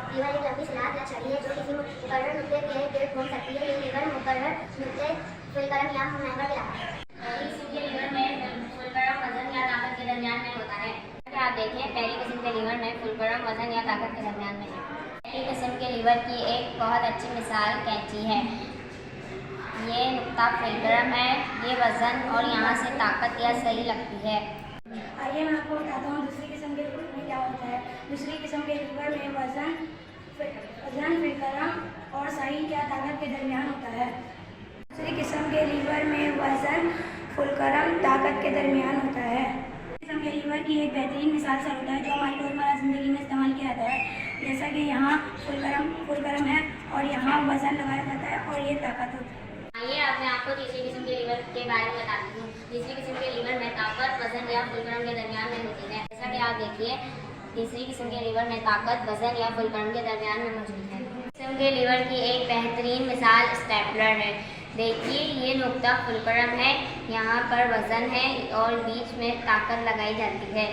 Liver एक लंबी सलाद या छड़ी है जो किसी मुकर्रर नुक्ते के पेट घूम सकती है। ये लीवर मुकर्रर नुक्ते फुलक्रम या मुनव्वर कहलाता है। पहली किस्म के लीवर में फुलक्रम वजन या ताकत के दरमियान में होता है। आप देखिए, पहली किस्म के लीवर में फुलक्रम वजन या ताकत के दरमियान में है। पहली किस्म के लीवर की एक बहुत अच्छी मिसाल कैंची है। ये नुक्ता फुलक्रम है, ये वजन और यहाँ से ताकत या सही लगती है। आइए मैं आपको बताता हूँ दूसरी किस्म के लीवर में क्या होता है। दूसरी किस्म के लीवर में वजन फुलक्रम और सही या ताकत के दरमियान होता है। दूसरी किस्म के लीवर में वजन फुलक्रम ताकत के दरमियान होता है। किस्म के लीवर की एक बेहतरीन मिसाल सर होता है जो हमारी रोज़मर्रा ज़िंदगी में इस्तेमाल किया जाता है, जैसा कि यहाँ फुलक्रम है और यहाँ वजन लगाया जाता है और ये ताकत होती है। आइए अब मैं आपको तीसरी किस्म के लीवर के बारे में बताती हूँ। तीसरी किस्म के लीवर में ताकत वजन या फुलक्रम के दरमियान में होती है। जैसा कि आप देखिए, तीसरी किस्म के लीवर में ताकत वजन या फुलक्रम के दरमियान में मौजूद है। किस्म के लीवर की एक बेहतरीन मिसाल स्टेपलर है। देखिए, ये नुक्ता फुलक्रम है, यहाँ पर वजन है और बीच में ताकत लगाई जाती है।